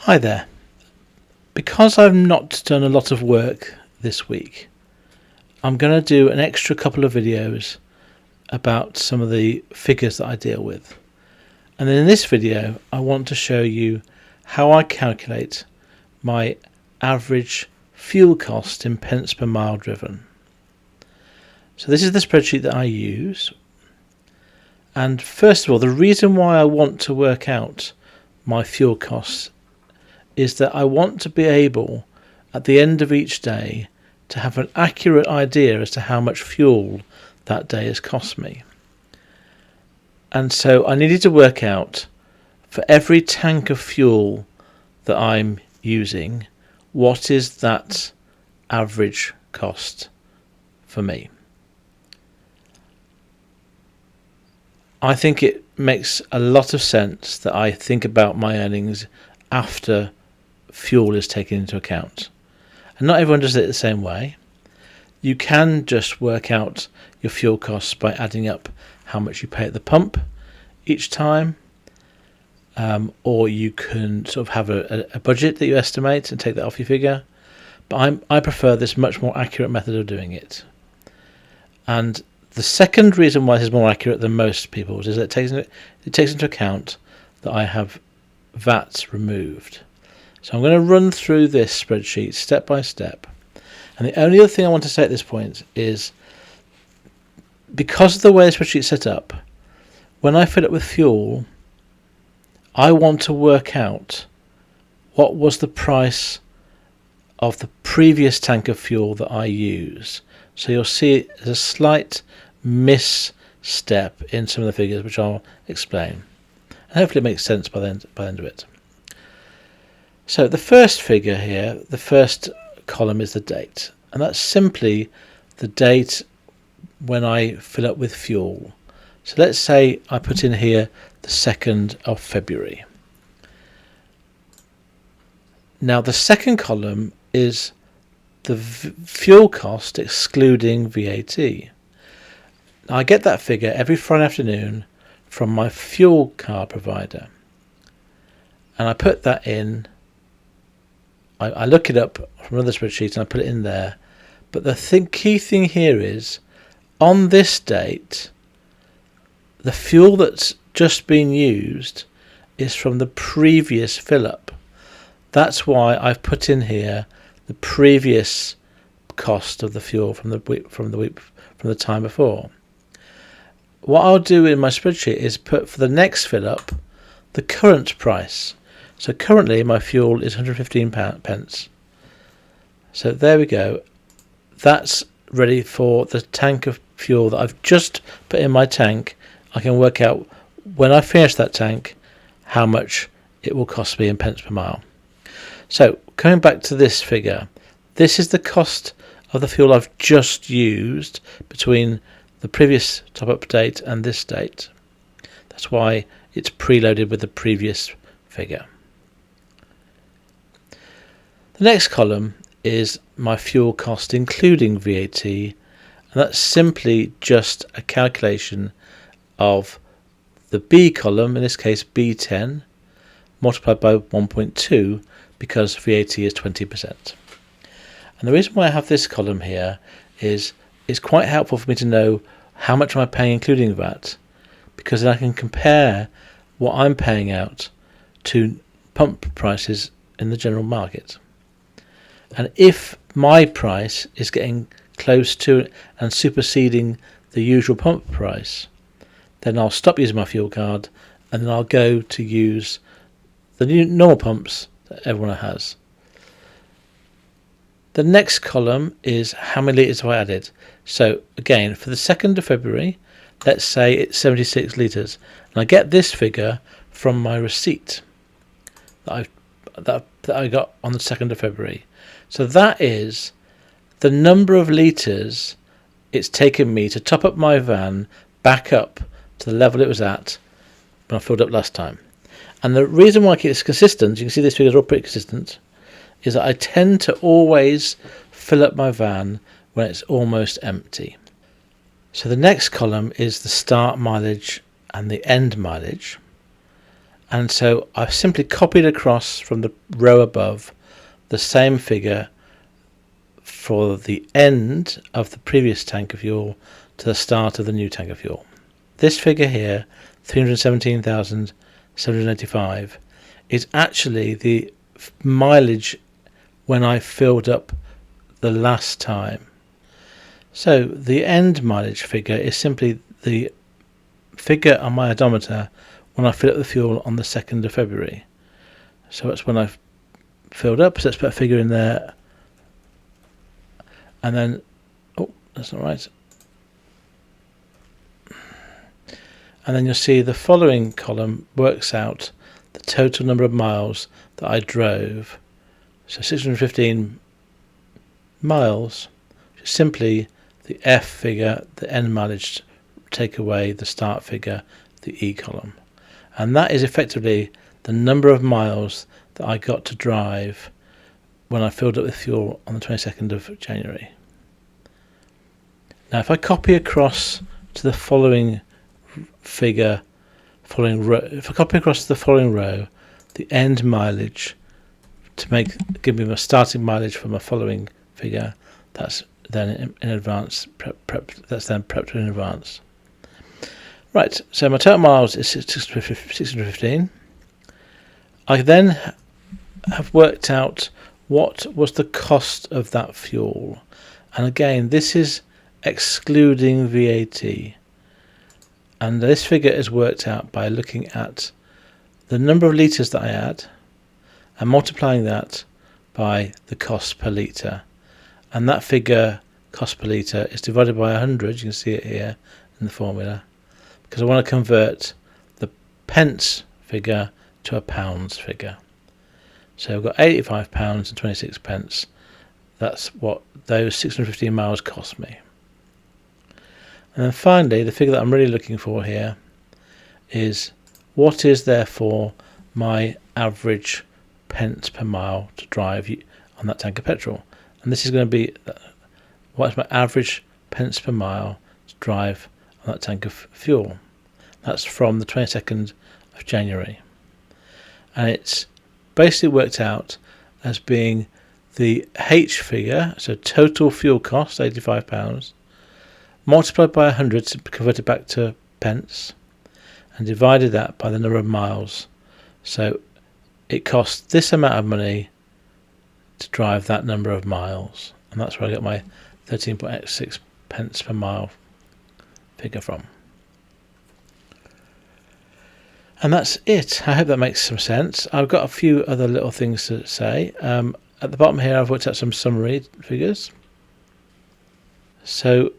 Hi there. Because I've not done a lot of work this week, I'm going to do an extra couple of videos about some of the figures that I deal with. And then in this video, I want to show you how I calculate my average fuel cost in pence per mile driven. So this is the spreadsheet that I use. And first of all, the reason why I want to work out my fuel costs is that I want to be able, at the end of each day, to have an accurate idea as to how much fuel that day has cost me. And so I needed to work out, for every tank of fuel that I'm using, what is that average cost for me. I think it makes a lot of sense that I think about my earnings after fuel is taken into account. And not everyone does it the same way. You can just work out your fuel costs by adding up how much you pay at the pump each time, or you can sort of have a budget that you estimate and take that off your figure. But I prefer this much more accurate method of doing it. And the second reason why this is more accurate than most people's is that it takes into account that I have VAT removed. So I'm going to run through this spreadsheet step by step. And the only other thing I want to say at this point is, because of the way the spreadsheet is set up, when I fill it with fuel, I want to work out what was the price of the previous tank of fuel that I use. So you'll see there's a slight misstep in some of the figures, which I'll explain. And hopefully it makes sense by the end of it. So the first figure here, the first column, is the date. And that's simply the date when I fill up with fuel. So let's say I put in here the 2nd of February. Now the second column is the fuel cost excluding VAT. Now I get that figure every Friday afternoon from my fuel card provider. And I put that in. I look it up from another spreadsheet and I put it in there. But the key thing here is, on this date, the fuel that's just been used is from the previous fill up. That's why I've put in here the previous cost of the fuel from the time before. What I'll do in my spreadsheet is put for the next fill up the current price. So currently my fuel is 115 pence. So there we go. That's ready for the tank of fuel that I've just put in my tank. I can work out when I finish that tank how much it will cost me in pence per mile. So coming back to this figure, this is the cost of the fuel I've just used between the previous top-up date and this date. That's why it's preloaded with the previous figure. The next column is my fuel cost including VAT, and that's simply just a calculation of the B column, in this case B10, multiplied by 1.2 because VAT is 20%. And the reason why I have this column here is it's quite helpful for me to know how much am I paying including VAT, because then I can compare what I'm paying out to pump prices in the general market. And if my price is getting close to and superseding the usual pump price, then I'll stop using my fuel card and then I'll go to use the new normal pumps that everyone has. The next column is how many litres have I added. So again, for the 2nd of February, let's say it's 76 litres. And I get this figure from my receipt that I got on the 2nd of February. So that is the number of litres it's taken me to top up my van back up to the level it was at when I filled up last time. And the reason why it's consistent, you can see these figures are all pretty consistent, is that I tend to always fill up my van when it's almost empty. So the next column is the start mileage and the end mileage. And so I've simply copied across from the row above the same figure for the end of the previous tank of fuel to the start of the new tank of fuel. This figure here, 317,785, is actually the mileage when I filled up the last time. So the end mileage figure is simply the figure on my odometer when I fill up the fuel on the 2nd of February. So that's when I've filled up. So let's put a figure in there. And then, oh, that's not right. And then you'll see the following column works out the total number of miles that I drove. So 615 miles, which is simply the F figure, the end mileage, take away the start figure, the E column. And that is effectively the number of miles that I got to drive when I filled up with fuel on the 22nd of January. Now if I copy across to the following figure, following row, if I copy across to the following row, the end mileage to give me my starting mileage for my following figure, that's then in advance, that's then prepped in advance. Right, so my total miles is 615. I then have worked out what was the cost of that fuel. And again, this is excluding VAT. And this figure is worked out by looking at the number of litres that I add and multiplying that by the cost per litre. And that figure, cost per litre, is divided by 100. You can see it here in the formula, because I want to convert the pence figure to a pounds figure. So I've got £85 and 26 pence. That's what those 615 miles cost me. And then finally, the figure that I'm really looking for here is what is therefore my average pence per mile to drive on that tank of petrol. And this is going to be what is my average pence per mile to drive on that tank of fuel. That's from the 22nd of January. And it's basically worked out as being the H figure, so total fuel cost, £85, multiplied by 100 to convert it back to pence, and divided that by the number of miles. So it costs this amount of money to drive that number of miles, and that's where I got my 13.86 pence per mile figure from. And that's it. I hope that makes some sense. I've got a few other little things to say. At the bottom here, I've worked out some summary figures. So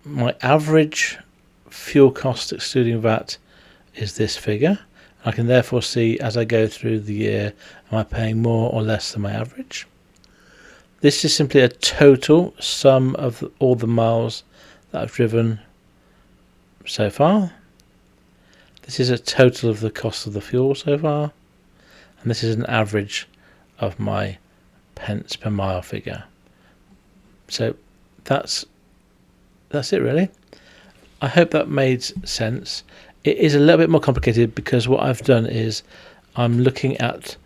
my average fuel cost excluding VAT is this figure. I can therefore see as I go through the year, am I paying more or less than my average? This is simply a total sum of all the miles that I've driven so far. This is a total of the cost of the fuel so far. And this is an average of my pence per mile figure. So that's it really. I hope that made sense. It is a little bit more complicated because what I've done is I'm looking at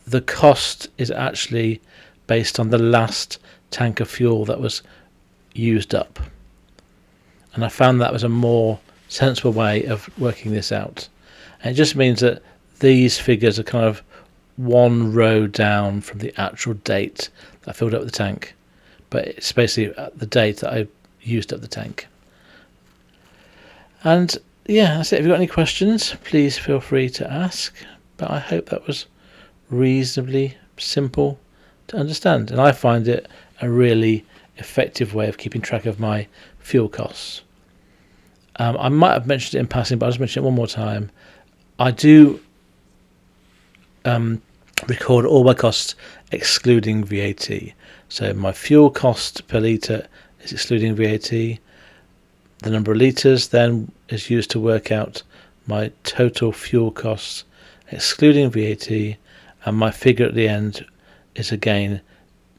the cost is actually based on the last tank of fuel that was used up. And I found that was a more sensible way of working this out. And it just means that these figures are kind of one row down from the actual date that I filled up the tank. But it's basically at the date that I used up the tank. And yeah, that's it. If you've got any questions, please feel free to ask. But I hope that was reasonably simple to understand. And I find it a really effective way of keeping track of my fuel costs. I might have mentioned it in passing, but I'll just mention it one more time. I do record all my costs excluding VAT. So my fuel cost per litre is excluding VAT. The number of litres then is used to work out my total fuel costs excluding VAT, and my figure at the end is again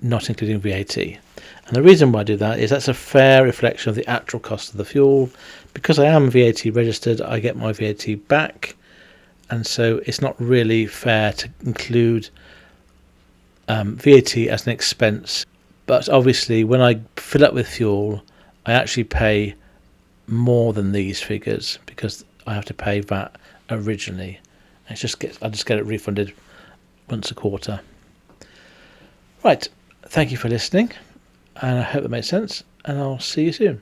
not including VAT. And the reason why I do that is that's a fair reflection of the actual cost of the fuel. Because I am VAT registered, I get my VAT back, and so it's not really fair to include VAT as an expense. But obviously, when I fill up with fuel, I actually pay more than these figures because I have to pay VAT originally. I just get it refunded once a quarter. Right, thank you for listening, and I hope that made sense, and I'll see you soon.